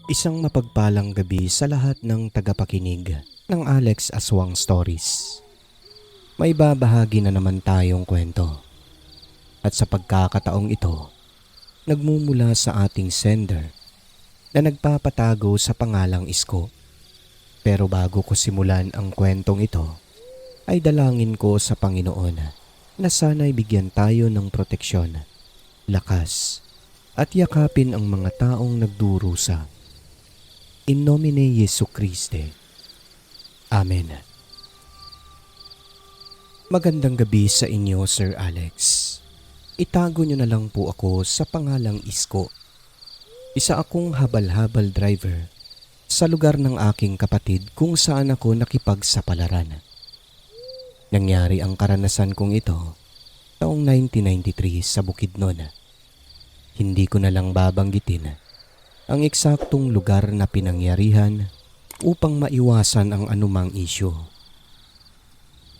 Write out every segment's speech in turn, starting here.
Isang mapagpalang gabi sa lahat ng tagapakinig ng Alex Aswang Stories. May babahagi na naman tayong kwento. At sa pagkakataong ito, nagmumula sa ating sender na nagpapatago sa pangalang Isko. Pero bago ko simulan ang kwentong ito, ay dalangin ko sa Panginoon na sana'y bigyan tayo ng proteksyon, lakas, at yakapin ang mga taong nagdurusa. In nomine Jesu Christe. Amen. Magandang gabi sa inyo, Sir Alex. Itago niyo na lang po ako sa pangalang Isko. Isa akong habal-habal driver sa lugar ng aking kapatid kung saan ako nakipagsapalaran. Nangyari ang karanasan kong ito taong 1993 sa Bukidnon. Hindi ko na lang babanggitin ang eksaktong lugar na pinangyarihan upang maiwasan ang anumang isyu.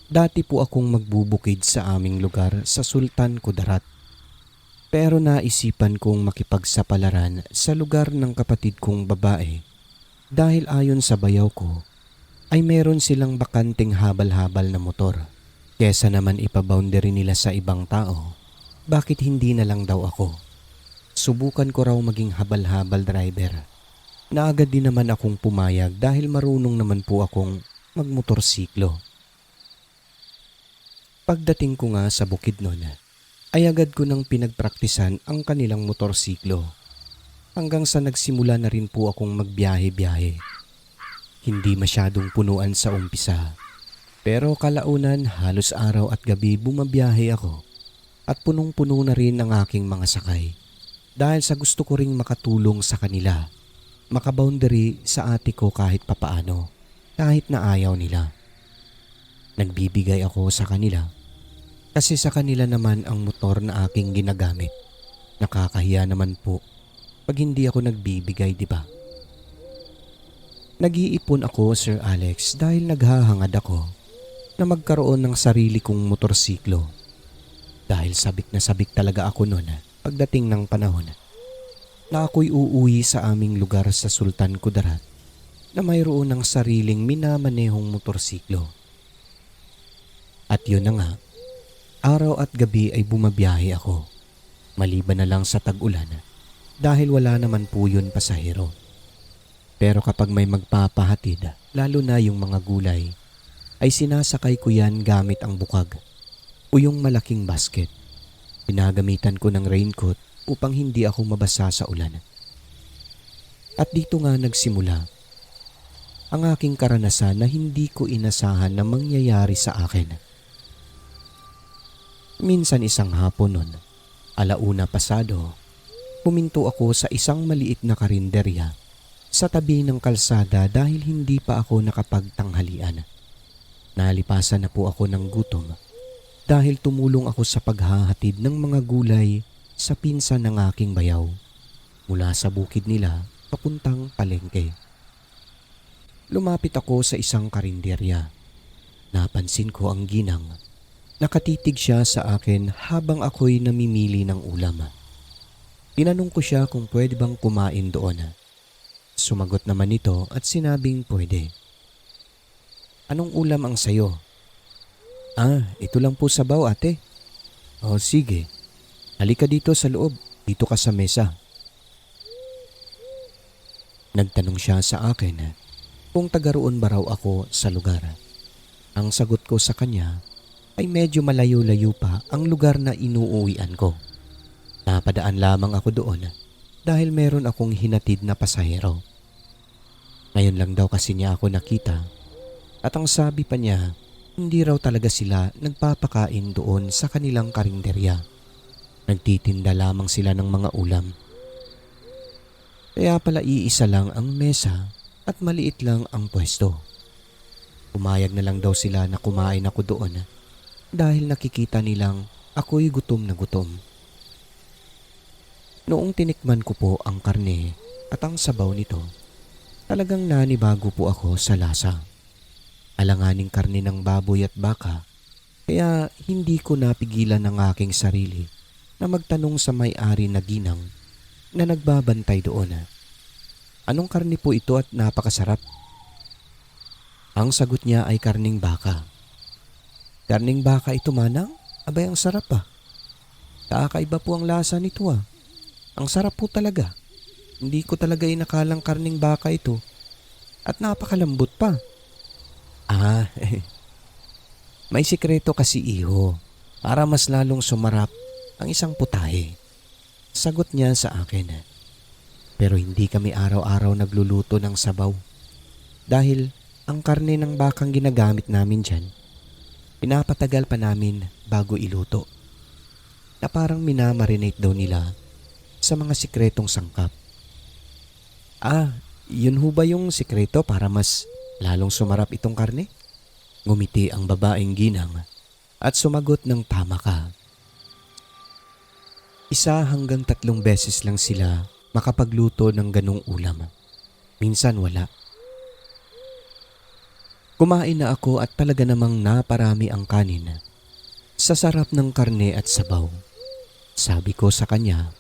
Dati po akong magbubukid sa aming lugar sa Sultan Kudarat. Pero naisipan kong makipagsapalaran sa lugar ng kapatid kong babae dahil ayon sa bayaw ko ay meron silang bakanting habal-habal na motor. Kesa naman ipaboundary nila sa ibang tao, bakit hindi na lang daw ako? Subukan ko raw maging habal-habal driver. Naagad din naman akong pumayag dahil marunong naman po akong magmotorsiklo. Pagdating ko nga sa Bukidnon, ay agad ko nang pinagpraktisan ang kanilang motorsiklo. Hanggang sa nagsimula na rin po akong magbiyahe-biyahe. Hindi masyadong punuan sa umpisa. Pero kalaunan halos araw at gabi bumabiyahe ako at punong-puno na rin ang aking mga sakay. Dahil sa gusto ko ring makatulong sa kanila, makaboundary sa ate ko kahit papaano, kahit na ayaw nila. Nagbibigay ako sa kanila kasi sa kanila naman ang motor na aking ginagamit. Nakakahiya naman po pag hindi ako nagbibigay, di ba? Nag-iipon ako, Sir Alex, dahil naghahangad ako na magkaroon ng sarili kong motorsiklo. Dahil sabik na sabik talaga ako noon pagdating ng panahon na ako'y uuwi sa aming lugar sa Sultan Kudarat na mayroon ng sariling minamanehong motorsiklo. At yun na nga, araw at gabi ay bumabiyahe ako, maliban na lang sa tag-ulan dahil wala naman po yun pasahero. Pero kapag may magpapahatid, lalo na yung mga gulay, ay sinasakay ko yan gamit ang bukag o yung malaking basket. Pinagamitan ko ng raincoat upang hindi ako mabasa sa ulan. At dito nga nagsimula ang aking karanasan na hindi ko inasahan na mangyayari sa akin. Minsan isang hapon nun, 1:00 pasado, puminto ako sa isang maliit na karinderya sa tabi ng kalsada dahil hindi pa ako nakapagtanghalian. Nalipasan na po ako ng gutom dahil tumulong ako sa paghahatid ng mga gulay sa pinsan ng aking bayaw mula sa bukid nila papuntang palengke. Lumapit ako sa isang karinderya. Napansin ko ang ginang. Nakatitig siya sa akin habang ako'y namimili ng ulam. Tinanong ko siya kung pwede bang kumain doon. Sumagot naman ito at sinabing pwede. Anong ulam ang sayo? Ito lang po sabaw, ate. O sige, halika dito sa loob, dito ka sa mesa. Nagtanong siya sa akin kung taga-roon ba raw ako sa lugar. Ang sagot ko sa kanya ay medyo malayo-layo pa ang lugar na inuuwian ko. Napadaan lamang ako doon dahil meron akong hinatid na pasahero. Ngayon lang daw kasi niya ako nakita at ang sabi pa niya, hindi raw talaga sila nagpapakain doon sa kanilang karinderya. Nagtitinda lamang sila ng mga ulam. Kaya pala iisa lang ang mesa at maliit lang ang pwesto. Pumayag na lang daw sila na kumain ako doon dahil nakikita nilang ako'y gutom na gutom. Noong tinikman ko po ang karne at ang sabaw nito, talagang nanibago po ako sa lasa. Alanganing karne ng baboy at baka, kaya hindi ko napigilan ang aking sarili na magtanong sa may-ari na ginang na nagbabantay doon. Anong karne po ito at napakasarap? Ang sagot niya ay karning baka. Karning baka ito, Manang? Abay, ang sarap ah. Kakaiba po ang lasa nito ah. Ang sarap po talaga. Hindi ko talaga inakalang karning baka ito. At napakalambot pa. Ah, may sikreto kasi iho. Para mas lalong sumarap ang isang putahe. Sagot niya sa akin. Pero hindi kami araw-araw nagluluto ng sabaw. Dahil ang karne ng bakang ginagamit namin dyan, pinapatagal pa namin bago iluto. Na parang minamarinate daw nila sa mga sikretong sangkap. Ah, yun ho ba yung sikreto para mas lalong sumarap itong karne? Ngumiti ang babaeng ginang at sumagot ng tama ka. 1 hanggang 3 beses lang sila makapagluto ng ganong ulam. Minsan wala. Kumain na ako at talaga namang naparami ang kanin. Sa sarap ng karne at sabaw. Sabi ko sa kanya,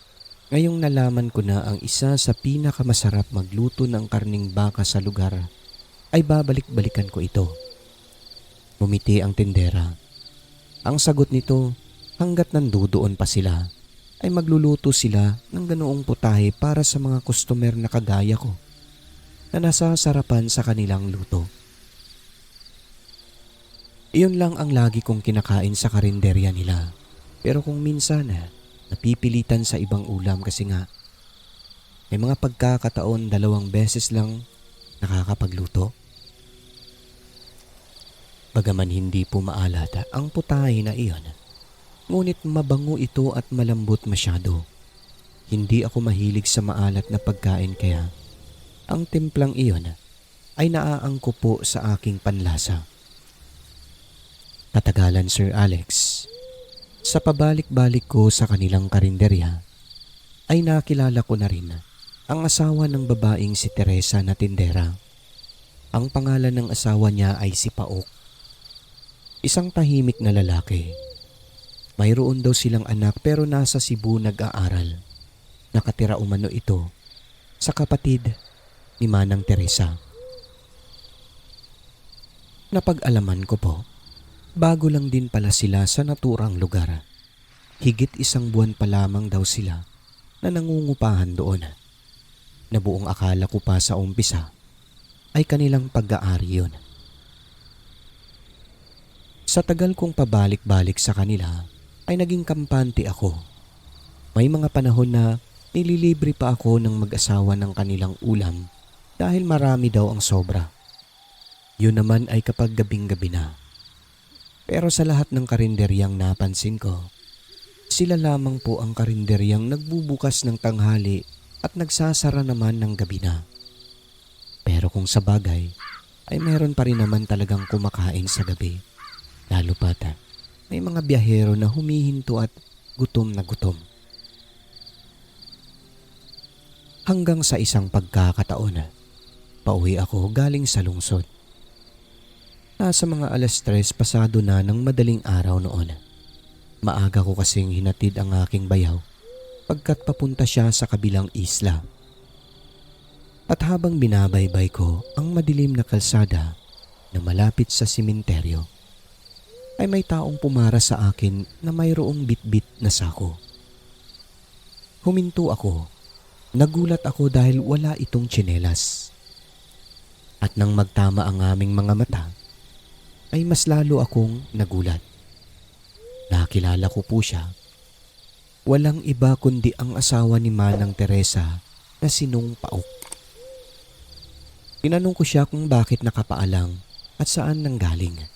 ngayong nalaman ko na ang isa sa pinakamasarap magluto ng karning baka sa lugar ay babalik-balikan ko ito. Ngumiti ang tindera. Ang sagot nito, hanggat nandoon pa sila, ay magluluto sila ng ganoong putahe para sa mga customer na kagaya ko na nasasarapan sa kanilang luto. Iyon lang ang lagi kong kinakain sa karinderya nila. Pero kung minsan napipilitan sa ibang ulam kasi nga may mga pagkakataon 2 beses lang nakakapagluto. Bagaman hindi po maalata ang putahe na iyon, ngunit mabango ito at malambot masyado. Hindi ako mahilig sa maalat na pagkain kaya ang timplang iyon ay naaangko po sa aking panlasa. Katagalan, Sir Alex, sa pabalik-balik ko sa kanilang karinderya ay nakilala ko na rin ang asawa ng babaeng si Teresa na tindera. Ang pangalan ng asawa niya ay si Paok. Isang tahimik na lalaki. Mayroon daw silang anak pero nasa Cebu nag-aaral. Nakatira umano ito sa kapatid ni Manang Teresa. Napag-alaman ko po, bago lang din pala sila sa naturang lugar. Higit 1 buwan pa lamang daw sila na nangungupahan doon. Na buong akala ko pa sa umpisa ay kanilang pag-aari yun. Sa tagal kong pabalik-balik sa kanila ay naging kampante ako. May mga panahon na nililibre pa ako ng mag-asawa ng kanilang ulam dahil marami daw ang sobra. Yun naman ay kapag gabing-gabi na. Pero sa lahat ng karinderyang napansin ko, sila lamang po ang karinderyang nagbubukas ng tanghali at nagsasara naman ng gabi na. Pero kung sa bagay, ay meron pa rin naman talagang kumakain sa gabi. Lalo pat may mga biyahero na humihinto at gutom na gutom. Hanggang sa isang pagkakataon, pauwi ako galing sa lungsod. Nasa mga 3:00 pasado na ng madaling araw noon. Maaga ko kasing hinatid ang aking bayaw pagkat papunta siya sa kabilang isla. At habang binabaybay ko ang madilim na kalsada na malapit sa simenteryo, ay may taong pumara sa akin na mayroong bitbit na sako. Huminto ako. Nagulat ako dahil wala itong tsinelas. At nang magtama ang aming mga mata, ay mas lalo akong nagulat. Nakilala ko po siya. Walang iba kundi ang asawa ni Manang Teresa na sinong Paok. Tinanong ko siya kung bakit nakapaalang at saan nanggaling.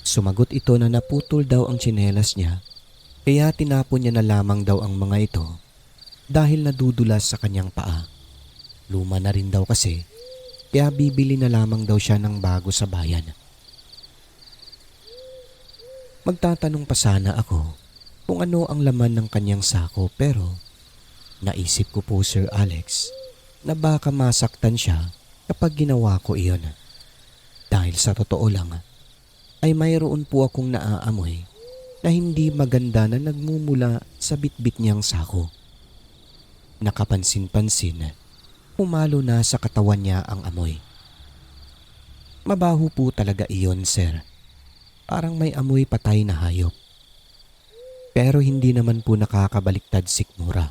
Sumagot ito na naputol daw ang tsinelas niya, kaya tinapon niya na lamang daw ang mga ito dahil nadudulas sa kanyang paa. Luma na rin daw kasi, kaya bibili na lamang daw siya ng bago sa bayan. Magtatanong pa sana ako kung ano ang laman ng kanyang sako pero naisip ko po, Sir Alex, na baka masaktan siya kapag ginawa ko iyon. Dahil sa totoo lang ay mayroon po akong naaamoy na hindi maganda na nagmumula sa bitbit niyang sako. Nakapansin-pansin pumalo na sa katawan niya ang amoy. Mabaho po talaga iyon, sir. Parang may amoy patay na hayop. Pero hindi naman po nakakabaliktad sikmura.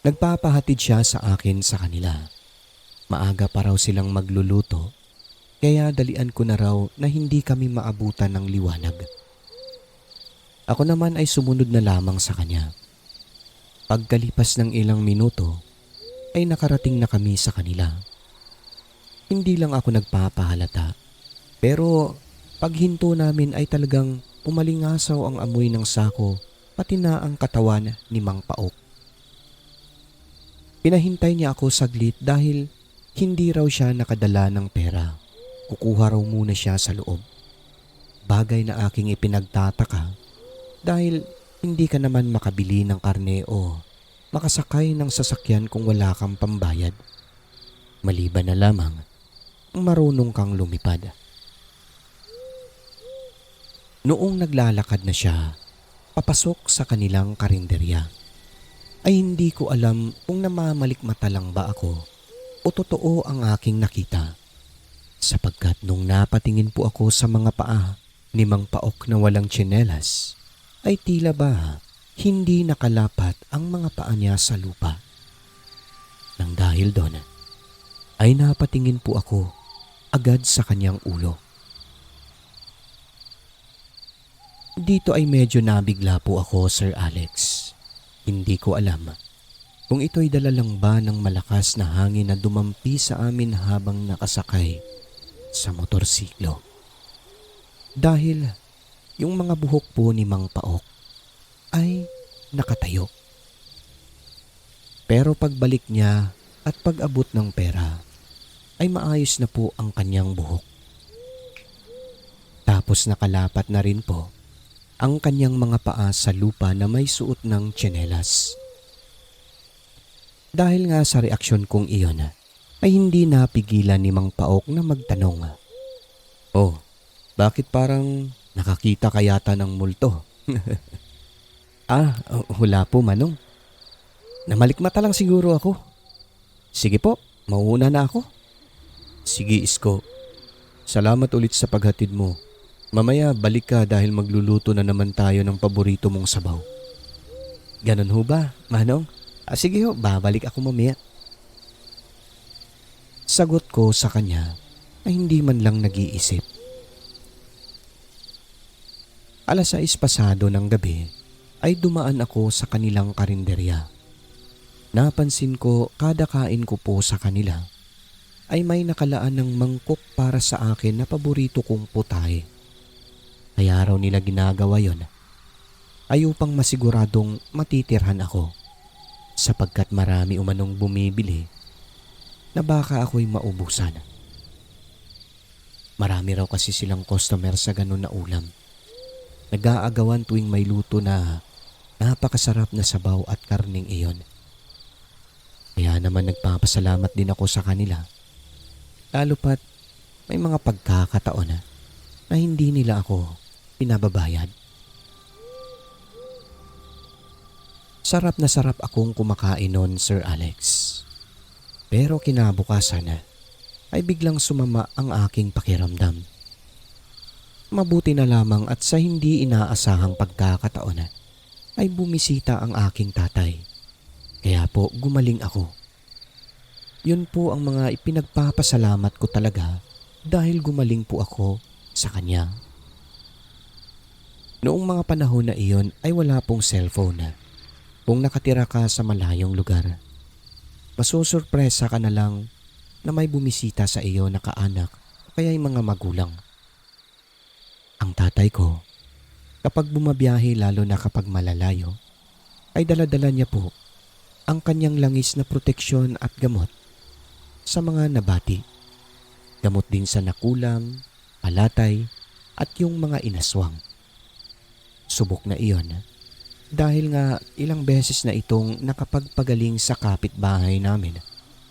Nagpapahatid siya sa akin sa kanila. Maaga pa raw silang magluluto, kaya dalian ko na raw na hindi kami maabutan ng liwanag. Ako naman ay sumunod na lamang sa kanya. Pagkalipas ng ilang minuto, ay nakarating na kami sa kanila. Hindi lang ako nagpapahalata, pero paghinto namin ay talagang umalingasaw ang amoy ng sako pati na ang katawan ni Mang Paok. Pinahintay niya ako saglit dahil hindi raw siya nakadala ng pera. Kukuha raw muna siya sa loob. Bagay na aking ipinagtataka dahil hindi ka naman makabili ng karne o makasakay ng sasakyan kung wala kang pambayad. Maliban na lamang marunong kang lumipad. Noong naglalakad na siya, papasok sa kanilang karinderya, ay hindi ko alam kung namamalikmata lang ba ako o totoo ang aking nakita. Sapagkat nung napatingin po ako sa mga paa ni Mang Paok na walang tsinelas, ay tila ba hindi nakalapat ang mga paa niya sa lupa. Nang dahil doon, ay napatingin po ako agad sa kanyang ulo. Dito ay medyo nabigla po ako, Sir Alex. Hindi ko alam kung ito'y dala lang ba ng malakas na hangin na dumampi sa amin habang nakasakay sa motorsiklo. Dahil yung mga buhok po ni Mang Paok ay nakatayo. Pero pagbalik niya at pag-abot ng pera ay maayos na po ang kanyang buhok. Tapos nakalapat na rin po ang kanyang mga paa sa lupa na may suot ng tsinelas. Dahil nga sa reaksyon kong iyon, ay hindi napigilan ni Mang Paok na magtanong, "Oh, bakit parang nakakita ka yata ng multo?" Wala po, Manong. Namalikmata lang siguro ako. Sige po, mauuna na ako. Sige, Isko. Salamat ulit sa paghatid mo. Mamaya balik ka dahil magluluto na naman tayo ng paborito mong sabaw. Ganon ho ba, Manong? Sige ho, babalik ako mamaya. Sagot ko sa kanya ay hindi man lang nag-iisip. 6:00 pasado ng gabi ay dumaan ako sa kanilang karinderya. Napansin ko kada kain ko po sa kanila ay may nakalaan ng mangkok para sa akin na paborito kong putahe. Kaya raw nila ginagawa yon ay upang masiguradong matitirhan ako sapagkat marami umanong bumibili na baka ako'y maubusan. Marami raw kasi silang customer sa ganun na ulam. Nag-aagawan tuwing may luto na napakasarap na sabaw at karning iyon. Kaya naman nagpapasalamat din ako sa kanila. Lalo pat may mga pagkakataon na hindi nila ako pinababayad. Sarap na sarap akong kumakain noon, Sir Alex. Pero kinabukasan ay biglang sumama ang aking pakiramdam. Mabuti na lamang at sa hindi inaasahang pagkakataon ay bumisita ang aking tatay. Kaya po gumaling ako. Yun po ang mga ipinagpapasalamat ko talaga dahil gumaling po ako sa kanya. Noong mga panahon na iyon ay wala pong cellphone. Kung nakatira ka sa malayong lugar, masusurpresa ka na lang na may bumisita sa iyo na kaanak o kaya'y mga magulang. Ang tatay ko, kapag bumabiyahe lalo na kapag malalayo, ay dala-dala niya po ang kanyang langis na proteksyon at gamot sa mga nabati. Gamot din sa nakulam, palatay at yung mga inaswang. Subok na iyon dahil nga ilang beses na itong nakapagpagaling sa kapitbahay namin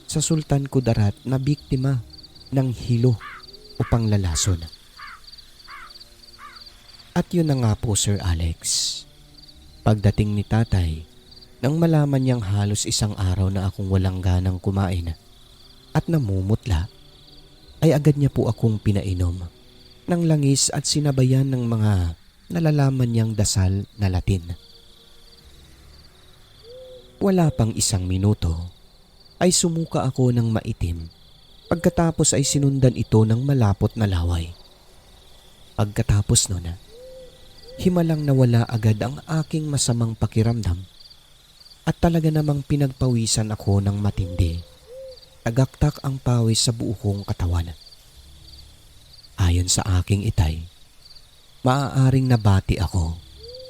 sa Sultan Kudarat na biktima ng hilo o panglalason. At yun na nga po, Sir Alex. Pagdating ni tatay Nang malaman niyang halos isang araw na akong walang ganang kumain at namumutla, ay agad niya po akong pinainom ng langis at sinabayan ng mga nalalaman niyang dasal na Latin. Wala pang isang minuto ay sumuka ako ng maitim. Pagkatapos ay sinundan ito ng malapot na laway. Pagkatapos nun, himalang nawala agad ang aking masamang pakiramdam at talaga namang pinagpawisan ako ng matindi. Tagaktak ang pawis sa buo kong katawan. Ayon sa aking itay, maaaring nabati ako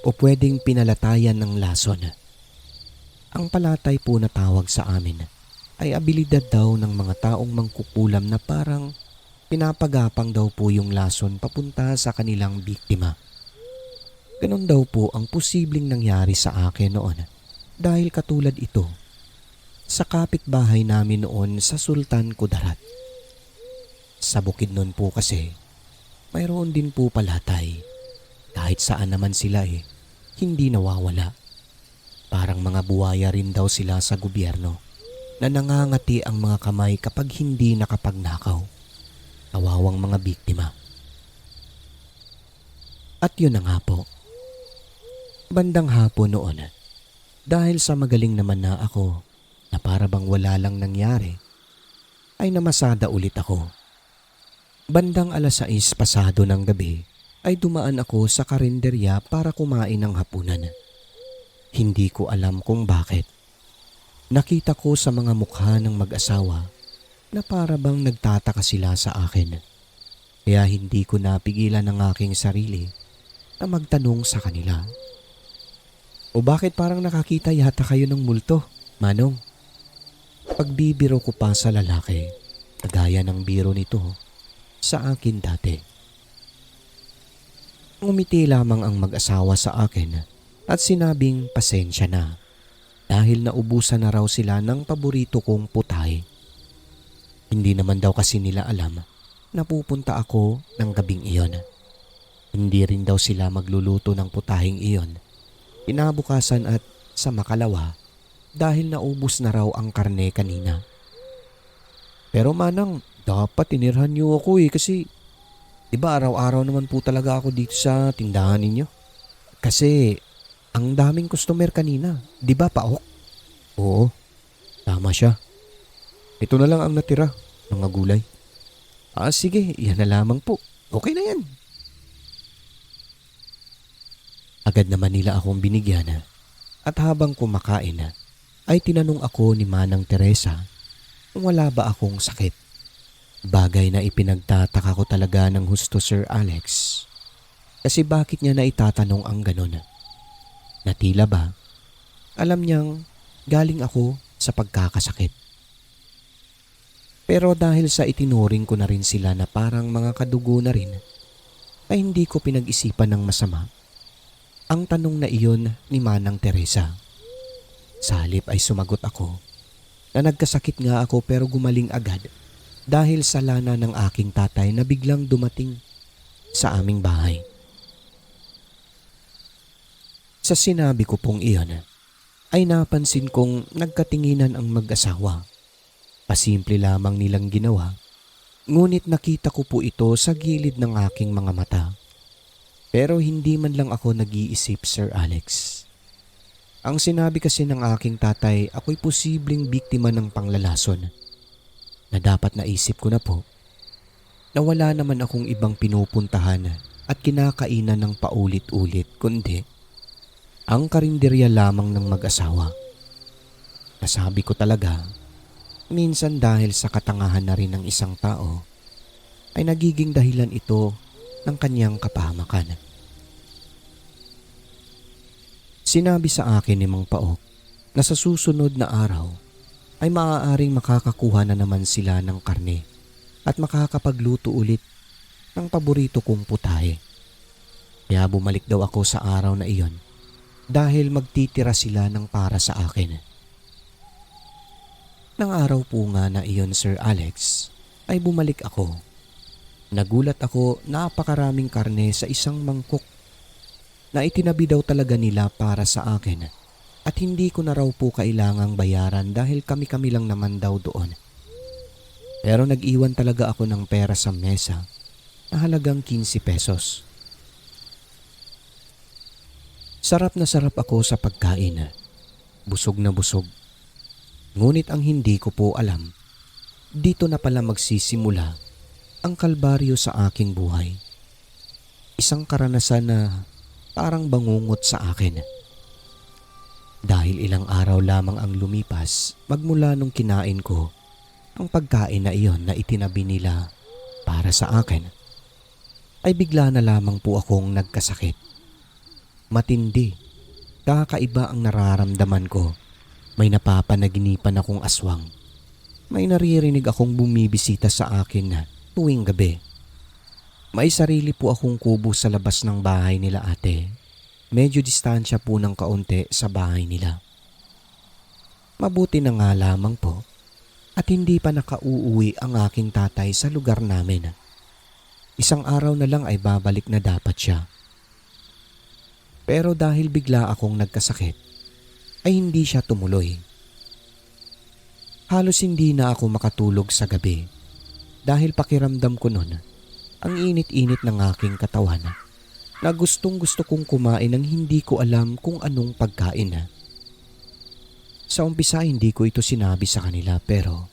o pwedeng pinalatayan ng lason. Ang palatay po na tawag sa amin ay abilidad daw ng mga taong mangkukulam na parang pinapagapang daw po yung lason papunta sa kanilang biktima. Ganon daw po ang posibleng nangyari sa akin noon dahil katulad ito sa kapitbahay namin noon sa Sultan Kudarat. Sa bukid nun po kasi, mayroon din po palatay. Kahit saan naman sila hindi nawawala. Parang mga buwaya rin daw sila sa gobyerno na nangangati ang mga kamay kapag hindi nakapagnakaw. Kawawang mga biktima. At yun na nga po. Bandang hapon noon, dahil sa magaling naman na ako na para bang wala lang nangyari, ay namasada ulit ako. Bandang 6:00 pasado ng gabi ay dumaan ako sa karinderya para kumain ng hapunan. Hindi ko alam kung bakit. Nakita ko sa mga mukha ng mag-asawa na para bang nagtataka sila sa akin. Kaya hindi ko napigilan ang aking sarili na magtanong sa kanila. O bakit parang nakakita yata kayo ng multo, Manong? Pagbibiro ko pa sa lalaki, kagaya ng biro nito sa akin dati. Ngumiti lamang ang mag-asawa sa akin at sinabing pasensya na dahil naubusan na raw sila ng paborito kong putahe. Hindi naman daw kasi nila alam na pupunta ako ng gabing iyon. Hindi rin daw sila magluluto ng putaheng iyon kinabukasan at sa makalawa dahil naubos na raw ang karne kanina. Pero Manang, dapat tinirhan niyo ako kasi diba araw-araw naman po talaga ako dito sa tindahan ninyo. Kasi ang daming customer kanina, diba Paok? Oo, tama siya. Ito na lang ang natira, mga gulay. Sige, yan na lamang po. Okay na yan. Agad naman nila akong binigyan at habang kumakain ay tinanong ako ni Manang Teresa kung wala ba akong sakit. Bagay na ipinagtataka ko talaga ng husto Sir Alex. Kasi bakit niya na itatanong ang ganon? Na tila ba alam niyang galing ako sa pagkakasakit. Pero dahil sa itinuring ko na rin sila na parang mga kadugo na rin, ay hindi ko pinag-isipan ng masama ang tanong na iyon ni Manang Teresa. Sa halip ay sumagot ako na nagkasakit nga ako pero gumaling agad dahil sa lana ng aking tatay na biglang dumating sa aming bahay. Sa sinabi ko pong iyon ay napansin kong nagkatinginan ang mag-asawa. Pasimple lamang nilang ginawa, ngunit nakita ko po ito sa gilid ng aking mga mata. Pero hindi man lang ako nag-iisip, Sir Alex. Ang sinabi kasi ng aking tatay, ako'y posibleng biktima ng panglalason. Na dapat naisip ko na po na wala naman akong ibang pinupuntahan at kinakainan ng paulit-ulit kundi ang karinderya lamang ng mag-asawa. Nasabi ko talaga, minsan dahil sa katangahan na rin ng isang tao, ay nagiging dahilan ito ng kanyang kapahamakan. Sinabi sa akin ni Mang Paok na sa susunod na araw ay maaaring makakakuha na naman sila ng karne at makakapagluto ulit ng paborito kong putahe. Kaya bumalik daw ako sa araw na iyon dahil magtitira sila ng para sa akin. Nang araw po nga na iyon, Sir Alex, ay bumalik ako. Nagulat ako, napakaraming karne sa isang mangkok na itinabi daw talaga nila para sa akin at hindi ko na raw po kailangang bayaran dahil kami-kami lang naman daw doon. Pero nag-iwan talaga ako ng pera sa mesa na halagang 15 pesos. Sarap na sarap ako sa pagkain. Busog na busog. Ngunit ang hindi ko po alam, dito na pala magsisimula ang kalbaryo sa aking buhay. Isang karanasan na parang bangungot sa akin. Dahil ilang araw lamang ang lumipas magmula nung kinain ko ang pagkain na iyon na itinabi nila para sa akin, ay bigla na lamang po akong nagkasakit. Matindi, kakaiba ang nararamdaman ko. May napapanaginipan akong aswang. May naririnig akong bumibisita sa akin na tuwing gabi. May sarili po akong kubo sa labas ng bahay nila ate. Medyo distansya po ng kaunti sa bahay nila. Mabuti na nga lamang po at hindi pa nakauuwi ang aking tatay sa lugar namin. Isang araw na lang ay babalik na dapat siya. Pero dahil bigla akong nagkasakit, ay hindi siya tumuloy. Halos hindi na ako makatulog sa gabi dahil pakiramdam ko nun ang init-init ng aking katawan na gustong gusto kong kumain ng hindi ko alam kung anong pagkain. Sa umpisa hindi ko ito sinabi sa kanila pero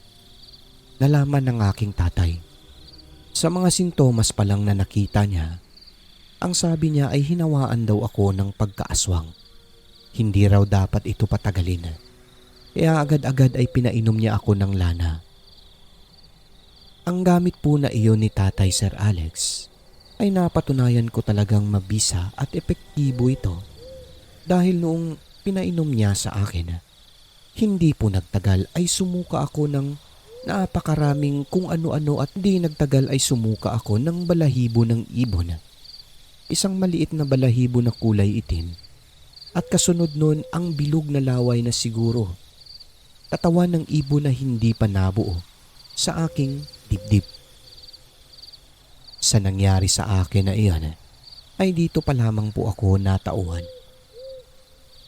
nalaman ng aking tatay. Sa mga sintomas pa lang na nakita niya, ang sabi niya ay hinawaan daw ako ng pagkaaswang. Hindi raw dapat ito patagalin. Kaya agad-agad ay pinainom niya ako ng lana. Ang gamit po na iyon ni Tatay Sir Alex ay napatunayan ko talagang mabisa at epektibo ito dahil noong pinainom niya sa akin, hindi po nagtagal ay sumuka ako ng napakaraming kung ano-ano at di nagtagal ay sumuka ako ng balahibo ng ibon. Isang maliit na balahibo na kulay itim. At kasunod nun ang bilog na laway na siguro katawan ng ibon na hindi pa nabuo sa aking dibdib. Sa nangyari sa akin na iyan ay dito pa lamang po ako natauhan.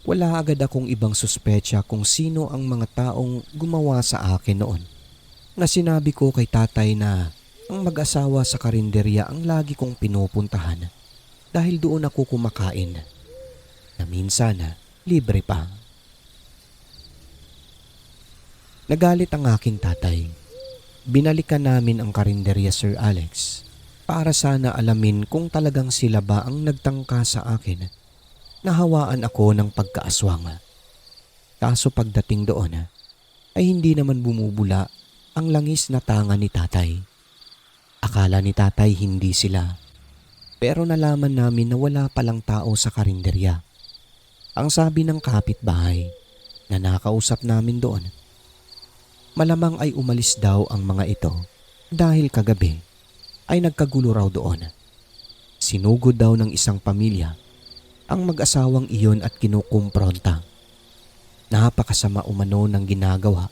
Wala agad akong ibang suspecha kung sino ang mga taong gumawa sa akin noon na sinabi ko kay tatay na ang mag-asawa sa karinderya ang lagi kong pinupuntahan dahil doon ako kumakain. Na minsan libre pa. Nagalit ang aking tatay. Binalikan namin ang karinderya Sir Alex para sana alamin kung talagang sila ba ang nagtangka sa akin. Nahawaan ako ng pagkaaswang. Kaso pagdating doon ay hindi naman bumubula ang langis na tanga ni tatay. Akala ni tatay hindi sila. Pero nalaman namin na wala palang tao sa karinderya. Ang sabi ng kapitbahay na nakausap namin doon, malamang ay umalis daw ang mga ito dahil kagabi ay nagkagulo raw doon. Sinugod daw ng isang pamilya ang mag-asawang iyon at kinukumpronta. Napakasama umano ng ginagawa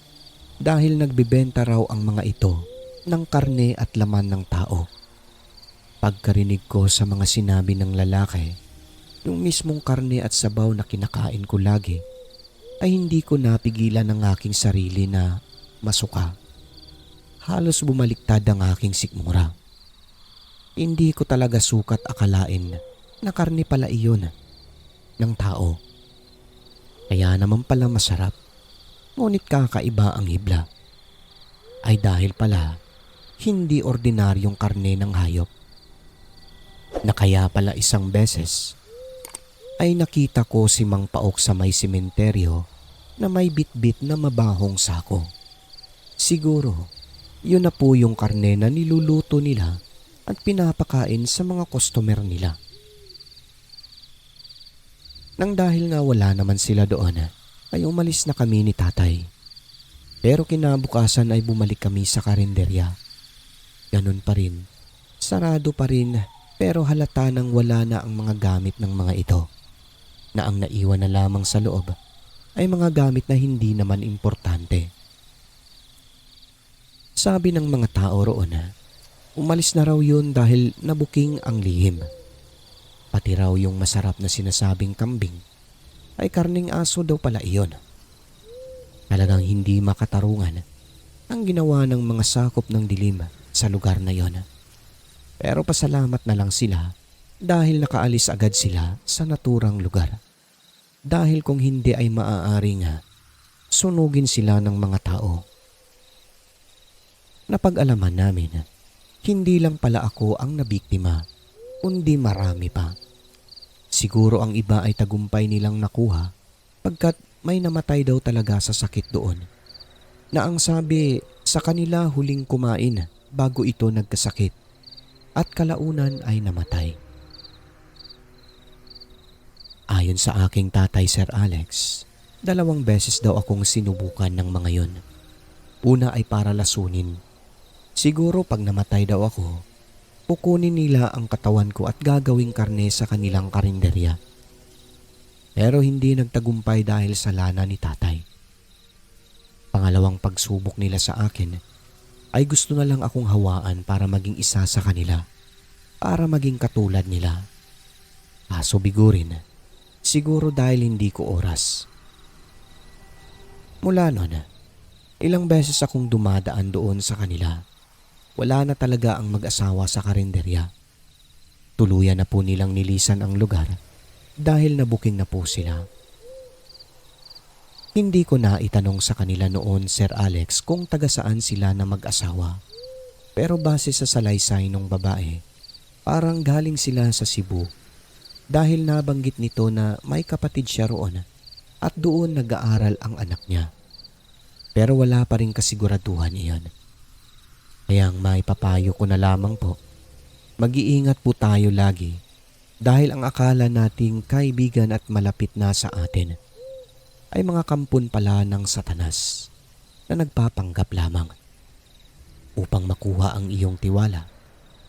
dahil nagbebenta raw ang mga ito ng karne at laman ng tao. Pagkarinig ko sa mga sinabi ng lalaki, yung mismong karne at sabaw na kinakain ko lagi, ay hindi ko napigilan ang aking sarili na masuka. Halos bumaliktad ang aking sikmura. Hindi ko talaga sukat akalain na karne pala iyon ng tao. Kaya naman pala masarap, ngunit kakaiba ang hibla. Ay dahil pala hindi ordinaryong karne ng hayop. Na kaya pala isang beses ay nakita ko si Mang Paok sa may sementeryo na may bitbit na mabahong sako. Siguro, yun na po yung karne na niluluto nila at pinapakain sa mga customer nila. Nang dahil nga wala naman sila doon, ay umalis na kami ni tatay. Pero kinabukasan ay bumalik kami sa karinderya. Ganun pa rin, sarado pa rin, pero halata nang wala na ang mga gamit ng mga ito. Na ang naiwan na lamang sa loob ay mga gamit na hindi naman importante. Sabi ng mga tao roon umalis na raw yun dahil nabuking ang lihim. Pati raw yung masarap na sinasabing kambing ay karning aso daw pala iyon. Talagang hindi makatarungan ang ginawa ng mga sakop ng dilim sa lugar na iyon. Pero pasalamat na lang sila dahil nakaalis agad sila sa naturang lugar. Dahil kung hindi ay maaaring sunugin sila ng mga tao. Napag-alaman namin, hindi lang pala ako ang nabiktima, kundi marami pa. Siguro ang iba ay tagumpay nilang nakuha pagkat may namatay daw talaga sa sakit doon. Na ang sabi sa kanila huling kumain bago ito nagkasakit at kalaunan ay namatay. Ayon sa aking tatay Sir Alex, 2 beses daw akong sinubukan ng mga yon. Una ay para lasunin. Siguro pag namatay daw ako, kukunin nila ang katawan ko at gagawing karne sa kanilang karinderya. Pero hindi nagtagumpay dahil sa lana ni tatay. Pangalawang pagsubok nila sa akin ay gusto na lang akong hawaan para maging isa sa kanila, para maging katulad nila. Kaso bigurin, siguro dahil hindi ko oras. Mula noon, ilang beses akong dumadaan doon sa kanila. Wala na talaga ang mag-asawa sa karinderya. Tuluyan na po nilang nilisan ang lugar dahil nabuking na po sila. Hindi ko na itanong sa kanila noon, Sir Alex, kung taga saan sila na mag-asawa. Pero base sa salaysay ng babae, parang galing sila sa Cebu dahil nabanggit nito na may kapatid siya roon at doon nag-aaral ang anak niya. Pero wala pa rin kasiguraduhan iyon. Kaya ang maipapayo ko na lamang po, mag-iingat po tayo lagi dahil ang akala nating kaibigan at malapit na sa atin ay mga kampon pala ng Satanas na nagpapanggap lamang upang makuha ang iyong tiwala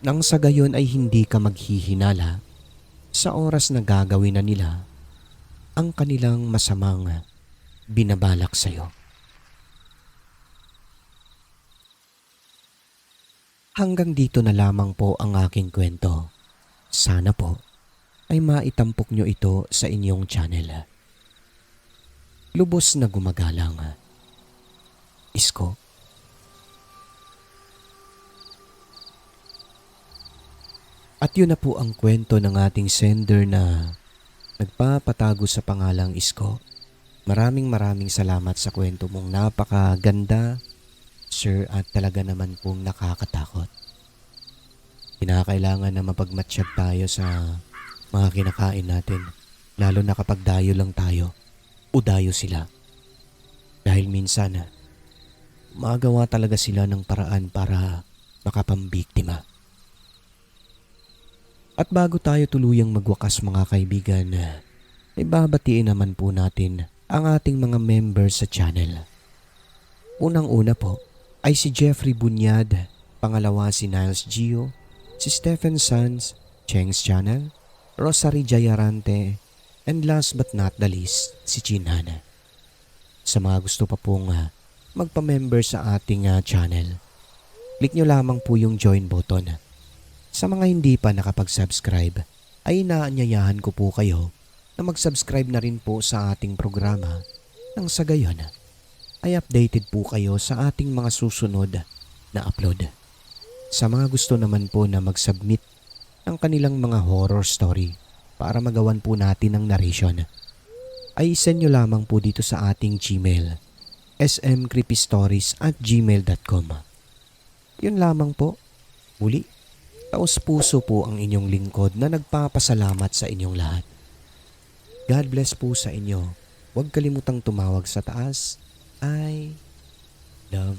nang sa gayon ay hindi ka maghihinala sa oras na gagawin na nila ang kanilang masamang binabalak sa iyo. Hanggang dito na lamang po ang aking kwento. Sana po ay maitampok nyo ito sa inyong channel. Lubos na gumagalang, Isko. At yun na po ang kwento ng ating sender na nagpapatago sa pangalang Isko. Maraming salamat sa kwento mong napakaganda, sir, at talaga naman pong nakakatakot. Kinakailangan na mapagmatsyag tayo sa mga kinakain natin, lalo na kapag dayo lang tayo o dayo sila. Dahil minsan, magawa talaga sila ng paraan para makapambiktima. At bago tayo tuluyang magwakas mga kaibigan, ay babatiin naman po natin ang ating mga members sa channel. Unang-una po ay si Jeffrey Bunyad, pangalawa si Niles Gio, si Stephen Sanz, Cheng's Channel, Rosary Jayarante, and last but not the least, si Chinhana. Sa mga gusto pa pong magpa-member sa ating channel, click nyo lamang po yung join button. Sa mga hindi pa nakapag-subscribe, ay inaanyayahan ko po kayo na mag-subscribe na rin po sa ating programa nang sa gayon ay updated po kayo sa ating mga susunod na upload. Sa mga gusto naman po na mag-submit ng kanilang mga horror story para magawan po natin ang narration, ay send nyo lamang po dito sa ating Gmail, smcreepystories@gmail.com. Yun lamang po. Muli, taos puso po ang inyong lingkod na nagpapasalamat sa inyong lahat. God bless po sa inyo. Huwag kalimutang tumawag sa taas. I love